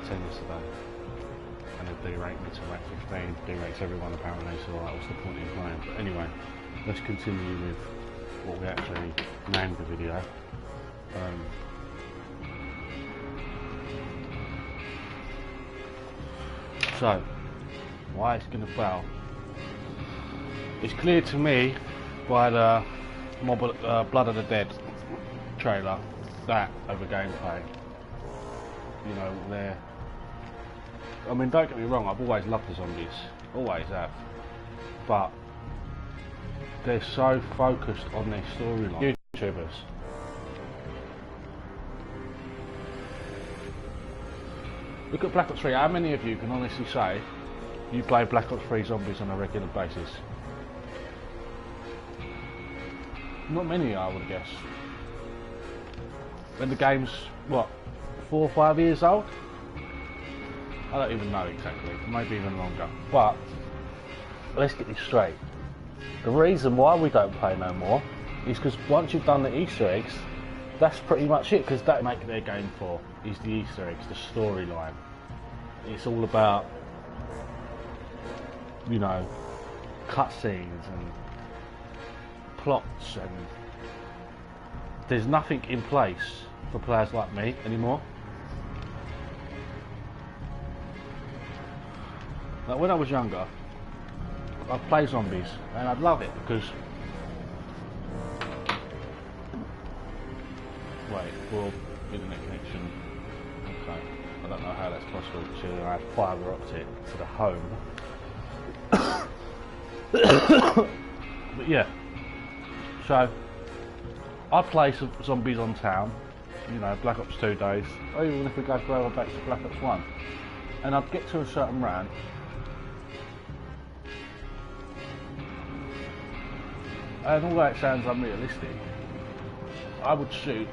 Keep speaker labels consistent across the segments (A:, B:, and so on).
A: 10 yesterday. And they derate me to rank 15, derates everyone apparently, so like, what's the point in playing? But anyway, let's continue with what we actually named the video. So, why it's going to fail? It's clear to me by the Blood of the Dead trailer, that over gameplay. You know, they're... I mean, don't get me wrong, I've always loved the zombies, always have. But they're so focused on their storyline. YouTubers. Look at Black Ops 3, how many of you can honestly say you play Black Ops 3 zombies on a regular basis? Not many, I would guess. When the game's, what, 4 or 5 years old? I don't even know exactly, maybe even longer. But, let's get this straight. The reason why we don't play no more is because once you've done the Easter eggs, that's pretty much it, because that make their game for is the Easter eggs, the storyline. It's all about, you know, cutscenes and plots, and there's nothing in place for players like me anymore. Like when I was younger, I'd play zombies and I'd love it because... Wait, poor internet connection. Okay, I don't know how that's possible considering I had fibre optic to the home. But yeah, so I'd play some zombies on town, you know, Black Ops 2 days, or even if we go further back to Black Ops 1, and I'd get to a certain round. And although it sounds unrealistic, I would shoot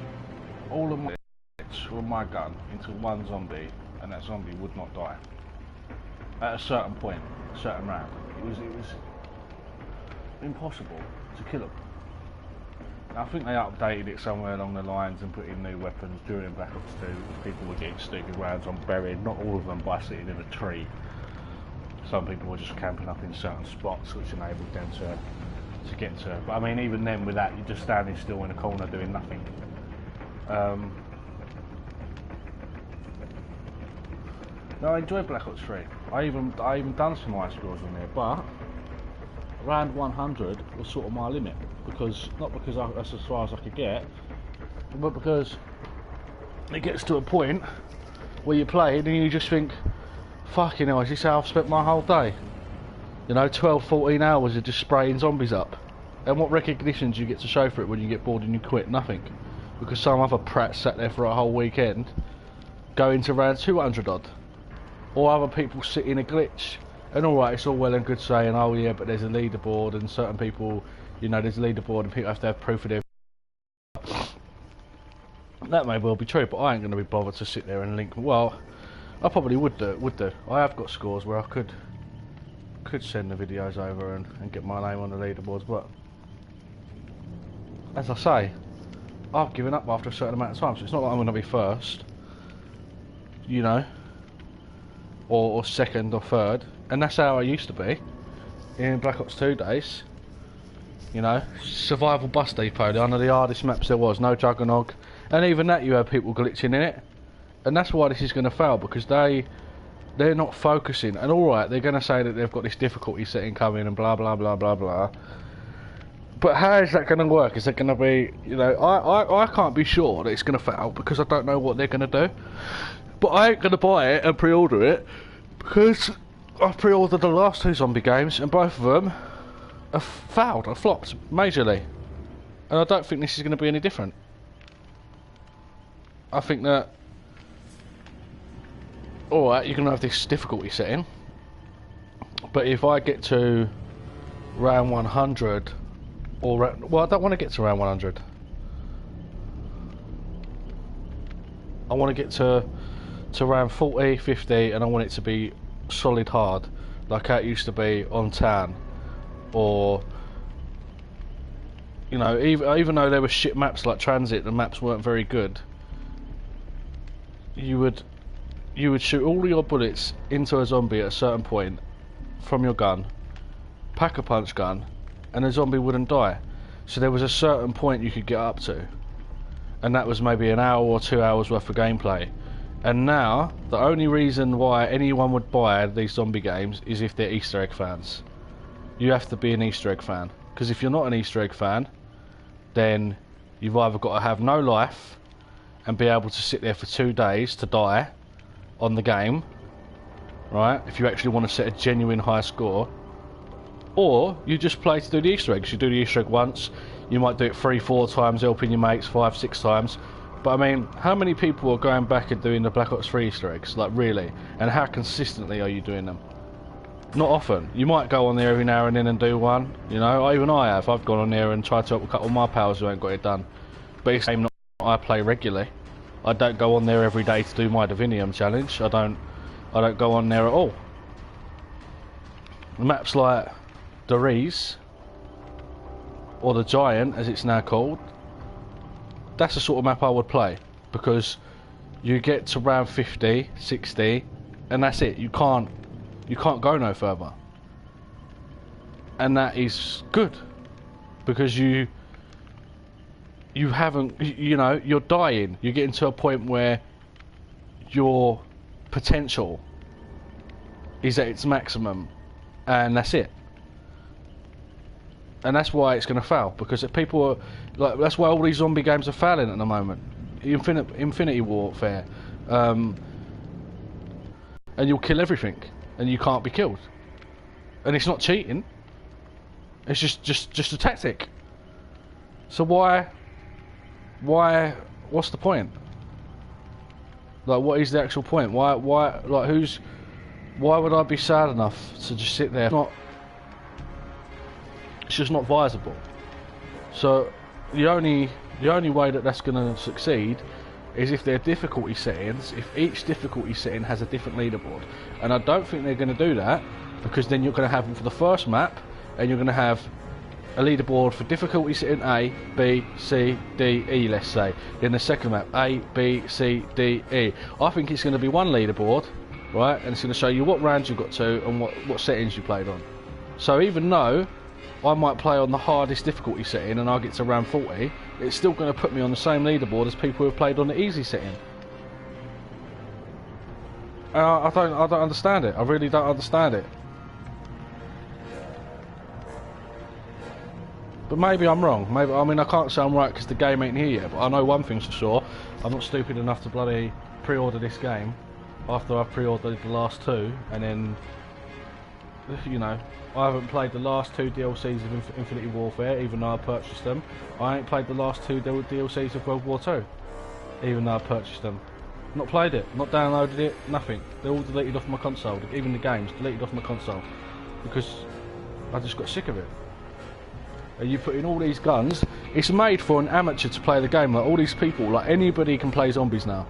A: all of my bullets from my gun into one zombie, and that zombie would not die. At a certain point, a certain round. It was impossible to kill them. I think they updated it somewhere along the lines and put in new weapons during Black Ops 2. People were getting stupid rounds on buried, not all of them by sitting in a tree. Some people were just camping up in certain spots which enabled them to get to it. But I mean, even then with that, you're just standing still in a corner doing nothing. No, I enjoyed Black Ops 3. I even done some high scores on there, but around 100 was sort of my limit, because not because that's as far as I could get, but because it gets to a point where you play it and you just think, fucking hell, is this how I've spent my whole day? You know, 12, 14 hours of just spraying zombies up. And what recognition do you get to show for it when you get bored and you quit? Nothing. Because some other prat sat there for a whole weekend going to around 200 odd. Or other people sit in a glitch. And alright, it's all well and good saying, oh yeah, but there's a leaderboard and certain people, you know, there's a leaderboard and people have to have proof of their... That may well be true, but I ain't going to be bothered to sit there and link... Well, I probably would do. I have got scores where I could send the videos over and get my name on the leaderboards, but as I say, I've given up after a certain amount of time, so it's not like I'm going to be first, you know, or second or third, and that's how I used to be in Black Ops 2 days. You know, survival bus depot, one of the hardest maps there was, no juggernog, and even that you had people glitching in it, and that's why this is going to fail, because they're not focusing. And alright, they're going to say that they've got this difficulty setting coming and blah blah blah blah blah, but how is that going to work? Is it going to be, you know, I can't be sure that it's going to fail because I don't know what they're going to do, but I ain't going to buy it and pre-order it because I've pre-ordered the last 2 zombie games and both of them have failed, have flopped majorly, and I don't think this is going to be any different. I think that alright, you're going to have this difficulty setting, but if I get to round 100, or well, I don't want to get to round 100. I want to get to round 40, 50, and I want it to be solid hard, like how it used to be on town, or you know, even though there were shit maps like Transit, the maps weren't very good. You would you would shoot all your bullets into a zombie at a certain point from your gun, pack-a-punch gun, and the zombie wouldn't die. So there was a certain point you could get up to, and that was maybe an hour or 2 hours worth of gameplay. And now the only reason why anyone would buy these zombie games is if they're Easter egg fans. You have to be an Easter egg fan, because if you're not an Easter egg fan, then you've either got to have no life and be able to sit there for 2 days to die on the game, right, if you actually want to set a genuine high score, or you just play to do the Easter eggs. You do the Easter egg once, you might do it 3-4 times, helping your mates 5-6 times. But I mean, how many people are going back and doing the Black Ops 3 Easter eggs? Like, really? And how consistently are you doing them? Not often. You might go on there every now and then and do one, you know. Even I have. I've gone on there and tried to help a couple of my pals who ain't got it done. But it's a game not I play regularly. I don't go on there every day to do my Divinium challenge. I don't go on there at all. The maps like the Rees, or the Giant as it's now called, that's the sort of map I would play, because you get to round 50, 60, and that's it. You can't go no further, and that is good, because you haven't, you know, you're dying. You're getting to a point where your potential is at its maximum, and that's it. And that's why it's going to fail, because if people are like, that's why all these zombie games are failing at the moment. Infinity Warfare, and you'll kill everything, and you can't be killed, and it's not cheating. It's just a tactic. So why? What's the point? Like, what is the actual point? Why? Like, why would I be sad enough to just sit there? It's just not viable. So the only way that that's going to succeed is if their difficulty settings, if each difficulty setting has a different leaderboard. And I don't think they're going to do that, because then you're going to have them for the first map, and you're going to have a leaderboard for difficulty setting A, B, C, D, E, let's say. Then the second map, A, B, C, D, E. I think it's going to be one leaderboard, right, and it's going to show you what rounds you got to and what settings you played on. So even though I might play on the hardest difficulty setting and I get to round 40, it's still going to put me on the same leaderboard as people who have played on the easy setting. I don't understand it. I really don't understand it. But maybe I'm wrong. Maybe, I mean, I can't say I'm right because the game ain't here yet. But I know one thing's for sure: I'm not stupid enough to bloody pre-order this game after I've pre-ordered the last two, and then, you know, I haven't played the last two DLCs of Infinity Warfare, even though I purchased them. I ain't played the last two DLCs of World War 2, even though I purchased them. Not played it, not downloaded it, nothing. They're all deleted off my console, even the games deleted off my console, because I just got sick of it. And you put in all these guns. It's made for an amateur to play the game. Like, all these people, like, anybody can play zombies now.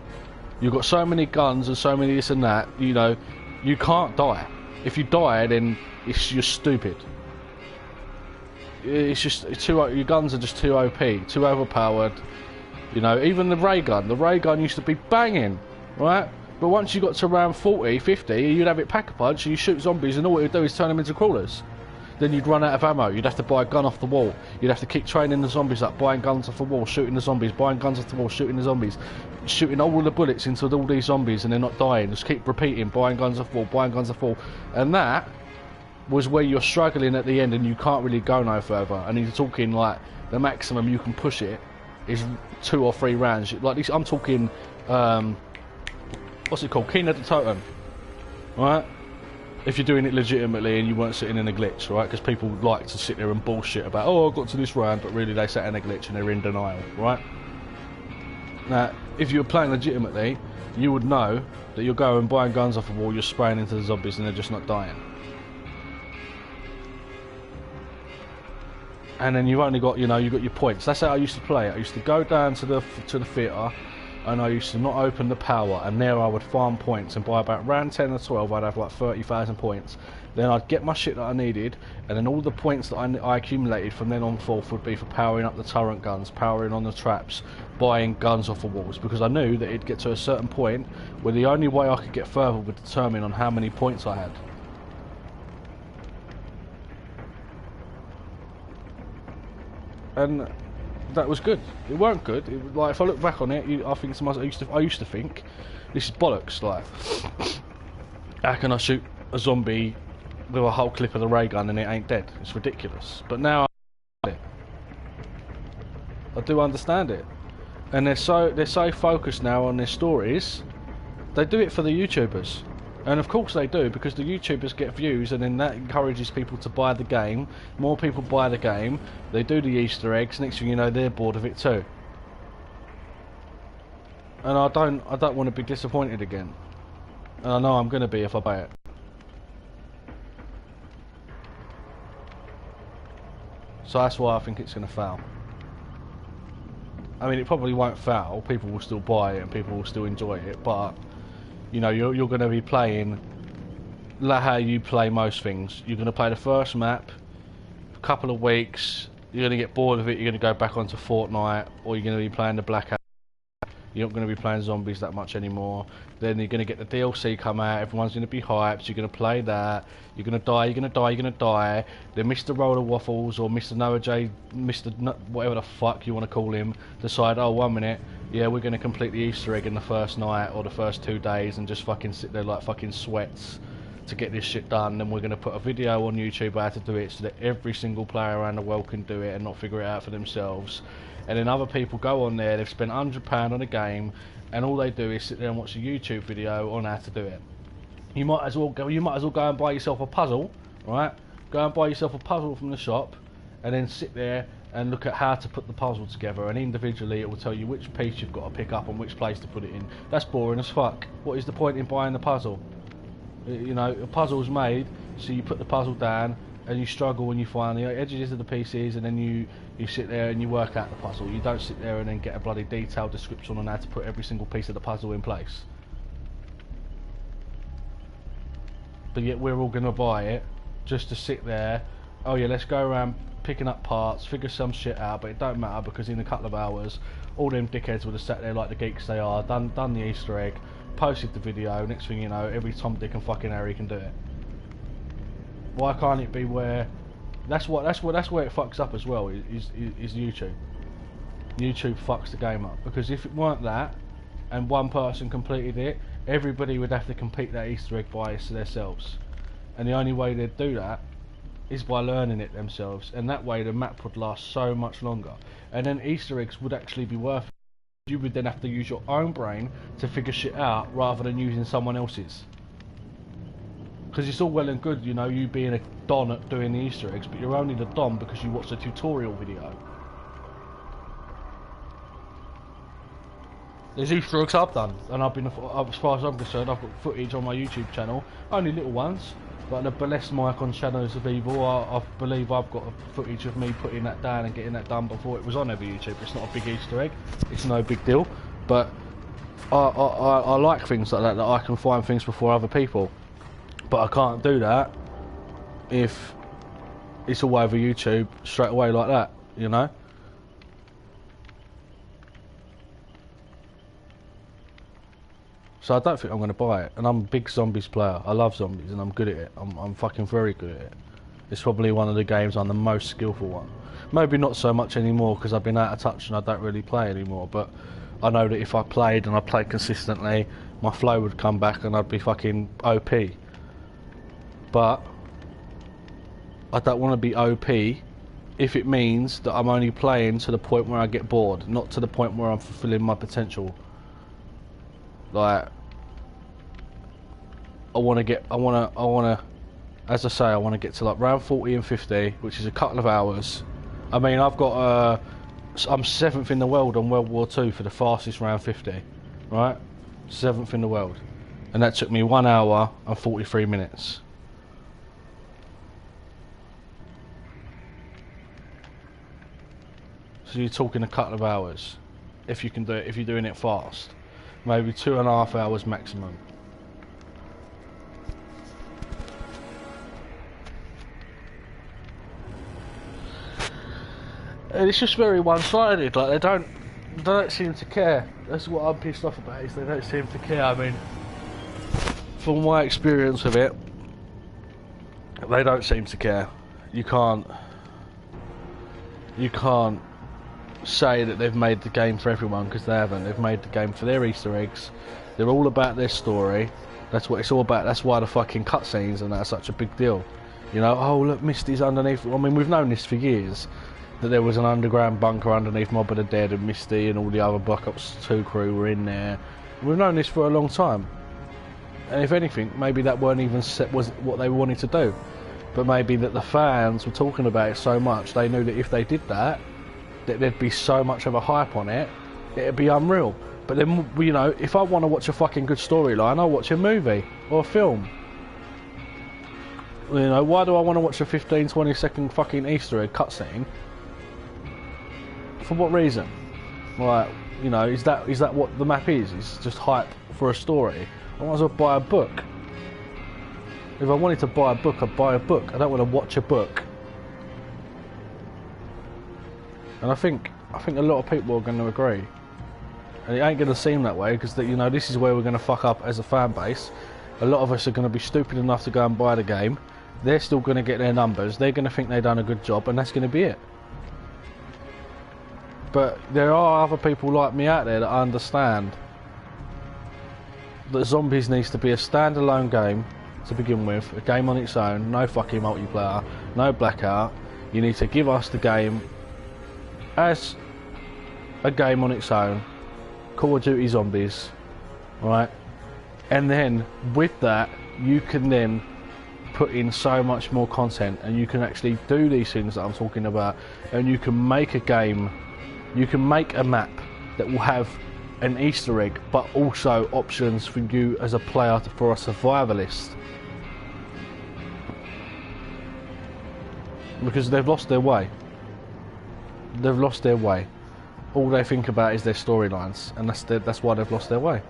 A: You've got so many guns and so many this and that, you know, you can't die. If you die, then you're stupid. It's just your guns are just too OP, too overpowered. You know, even the ray gun used to be banging, right? But once you got to around 40, 50, you'd have it pack-a-punch and you shoot zombies, and all it would do is turn them into crawlers. Then you'd run out of ammo, you'd have to buy a gun off the wall, you'd have to keep training the zombies up, buying guns off the wall, shooting the zombies, buying guns off the wall, shooting the zombies, shooting all the bullets into all these zombies and they're not dying, just keep repeating, buying guns off the wall, buying guns off the wall. And that was where you're struggling at the end and you can't really go no further. And you're talking like the maximum you can push it is 2 or 3 rounds. Like this, I'm talking, what's it called, King of the Totem, right? If you're doing it legitimately and you weren't sitting in a glitch, right? Because people like to sit there and bullshit about, oh, I got to this round, but really they sat in a glitch and they're in denial, right? Now, if you were playing legitimately, you would know that you're going buying guns off the wall, you're spraying into the zombies and they're just not dying. And then you've only got, you know, you've got your points. That's how I used to play it. I used to go down to the theatre, and I used to not open the power, and there I would farm points, and by about round 10 or 12 I'd have like 30,000 points. Then I'd get my shit that I needed, and then all the points that I accumulated from then on forth would be for powering up the turret guns, powering on the traps, buying guns off the walls, because I knew that it'd get to a certain point where the only way I could get further would determine on how many points I had. And that was good. It weren't good. It was, like, if I look back on it, I think to myself, I used to think, this is bollocks. Like, how can I shoot a zombie with a whole clip of the ray gun and it ain't dead? It's ridiculous. But now I do understand it, and they're so focused now on their stories. They do it for the YouTubers. And of course they do, because the YouTubers get views, and then that encourages people to buy the game. More people buy the game, they do the Easter eggs, next thing you know they're bored of it too. And I don't want to be disappointed again. And I know I'm going to be if I buy it. So that's why I think it's going to fail. I mean, it probably won't fail, people will still buy it and people will still enjoy it, but you know, you're going to be playing like how you play most things. You're going to play the first map, a couple of weeks, you're going to get bored of it, you're going to go back onto Fortnite, or you're going to be playing the Blackout. You're not going to be playing zombies that much anymore. Then you're going to get the DLC come out, everyone's going to be hyped, you're going to play that, you're going to die, you're going to die, you're going to die. Then Mr. Roller Waffles or Mr. Noah J, Mr. whatever the fuck you want to call him, decide, oh, 1 minute, yeah, we're going to complete the Easter egg in the first night or the first 2 days and just fucking sit there like fucking sweats to get this shit done. Then we're going to put a video on YouTube how to do it so that every single player around the world can do it and not figure it out for themselves. And then other people go on there, they've spent £100 on a game, and all they do is sit there and watch a YouTube video on how to do it. You might as well go and buy yourself a puzzle, right? Go and buy yourself a puzzle from the shop, and then sit there and look at how to put the puzzle together, and individually it will tell you which piece you've got to pick up and which place to put it in. That's boring as fuck. What is the point in buying the puzzle? You know, a puzzle's made so you put the puzzle down and you struggle when you find the edges of the pieces, and then you sit there and you work out the puzzle. You don't sit there and then get a bloody detailed description on how to put every single piece of the puzzle in place. But yet we're all going to buy it just to sit there, oh yeah, let's go around picking up parts, figure some shit out, but it don't matter because in a couple of hours all them dickheads would have sat there like the geeks they are, done the Easter egg, posted the video, next thing you know every Tom, Dick and fucking Harry can do it. Why can't it be where that's where it fucks up as well, is YouTube. YouTube fucks the game up, because if it weren't that and one person completed it, everybody would have to complete that Easter egg by themselves, and the only way they'd do that is by learning it themselves, and that way the map would last so much longer, and then Easter eggs would actually be worth it. You would then have to use your own brain to figure shit out rather than using someone else's. Because it's all well and good, you know, you being a don at doing the Easter eggs, but you're only the don because you watched a tutorial video. There's Easter eggs I've done, and I've been, as far as I'm concerned, I've got footage on my YouTube channel, only little ones, but the Blessed Mike on Shadows of Evil, I believe I've got footage of me putting that down and getting that done before it was on every YouTube. It's not a big Easter egg, it's no big deal, but I like things like that I can find things before other people. But I can't do that if it's all over YouTube straight away like that, you know? So I don't think I'm going to buy it. And I'm a big zombies player. I love zombies and I'm good at it. I'm fucking very good at it. It's probably one of the games I'm the most skillful one. Maybe not so much anymore because I've been out of touch and I don't really play anymore. But I know that if I played and I played consistently, my flow would come back and I'd be fucking OP. But I don't want to be OP if it means that I'm only playing to the point where I get bored, not to the point where I'm fulfilling my potential. Like, I want to, as I say, I want to get to like round 40 and 50, which is a couple of hours. I mean, I've got, I'm 7th in the world on World War II for the fastest round 50, right? 7th in the world. And that took me 1 hour and 43 minutes. So you're talking a couple of hours. if you can do it, if you're doing it fast. Maybe 2.5 hours maximum. And it's just very one-sided. Like they don't seem to care. That's what I'm pissed off about. Is they don't seem to care. I mean, from my experience of it, they don't seem to care. You can't say that they've made the game for everyone, because they haven't. They've made the game for their Easter eggs. They're all about their story. That's what it's all about. That's why the fucking cutscenes and that's such a big deal. You know, oh look, Misty's underneath. I mean, we've known this for years, that there was an underground bunker underneath Mob of the Dead, and Misty and all the other Black Ops 2 crew were in there. We've known this for a long time. And if anything, maybe that weren't even was what they wanted to do. But maybe that the fans were talking about it so much, they knew that if they did that there'd be so much of a hype on it, it'd be unreal. But then, you know, if I want to watch a fucking good storyline, I'll watch a movie or a film. You know, why do I want to watch a 15-20 second fucking Easter egg cutscene? For what reason? Like, you know, is that what the map is? It's just hype for a story. I might as well buy a book. If I wanted to buy a book, I'd buy a book. I don't want to watch a book. And I think a lot of people are going to agree. And it ain't going to seem that way, because you know, this is where we're going to fuck up as a fan base. A lot of us are going to be stupid enough to go and buy the game. They're still going to get their numbers. They're going to think they've done a good job, and that's going to be it. But there are other people like me out there that understand that Zombies needs to be a standalone game to begin with, a game on its own, no fucking multiplayer, no blackout. You need to give us the game as a game on its own, Call of Duty Zombies, right? And then with that, you can then put in so much more content, and you can actually do these things that I'm talking about, and you can make a game, you can make a map that will have an Easter egg, but also options for you as a player for a survivalist. Because they've lost their way. They've lost their way. All they think about is their storylines, and that's why they've lost their way.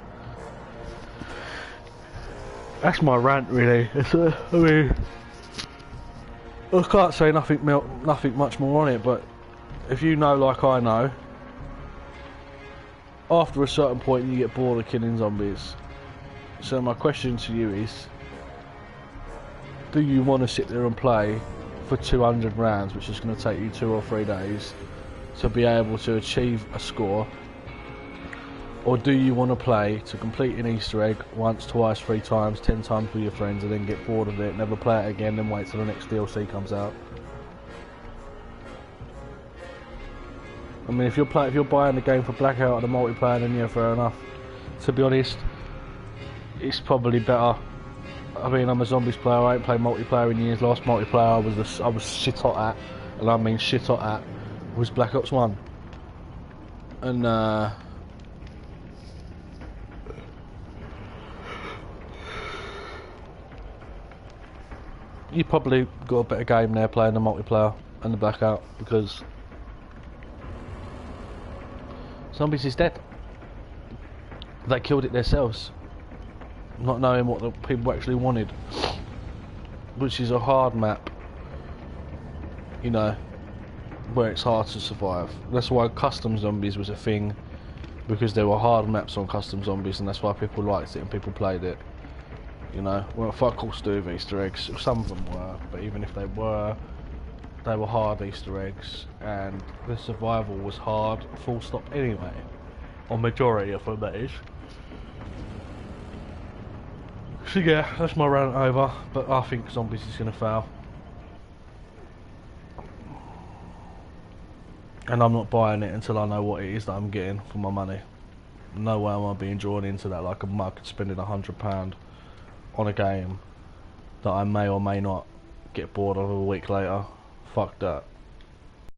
A: That's my rant, really. I mean, I can't say nothing much more on it, but if you know, like I know, after a certain point you get bored of killing zombies. So my question to you is, do you want to sit there and play for 200 rounds, which is going to take you 2 or 3 days, to be able to achieve a score? Or do you want to play to complete an Easter egg once, twice, 3 times, 10 times with your friends, and then get bored of it, never play it again, then wait till the next DLC comes out? I mean, if you're buying the game for blackout and the multiplayer, then yeah, fair enough. To be honest, it's probably better. I mean, I'm a Zombies player. I ain't played multiplayer in years. Last multiplayer I was shit hot at, and I mean shit hot at, was Black Ops 1. And you probably got a better game there playing the multiplayer and the blackout, because Zombies is dead. They killed it themselves, not knowing what the people actually wanted, which is a hard map, you know, where it's hard to survive. That's why custom zombies was a thing, because there were hard maps on custom zombies, and that's why people liked it and people played it. You know, well, fuck all to do with Easter eggs. Some of them were, but even if they were hard Easter eggs, and the survival was hard, full stop anyway. Or majority of them, that is. So yeah, that's my rant over, but I think Zombies is going to fail. And I'm not buying it until I know what it is that I'm getting for my money. No way am I being drawn into that like a mug spending £100 on a game that I may or may not get bored of a week later. Fuck that.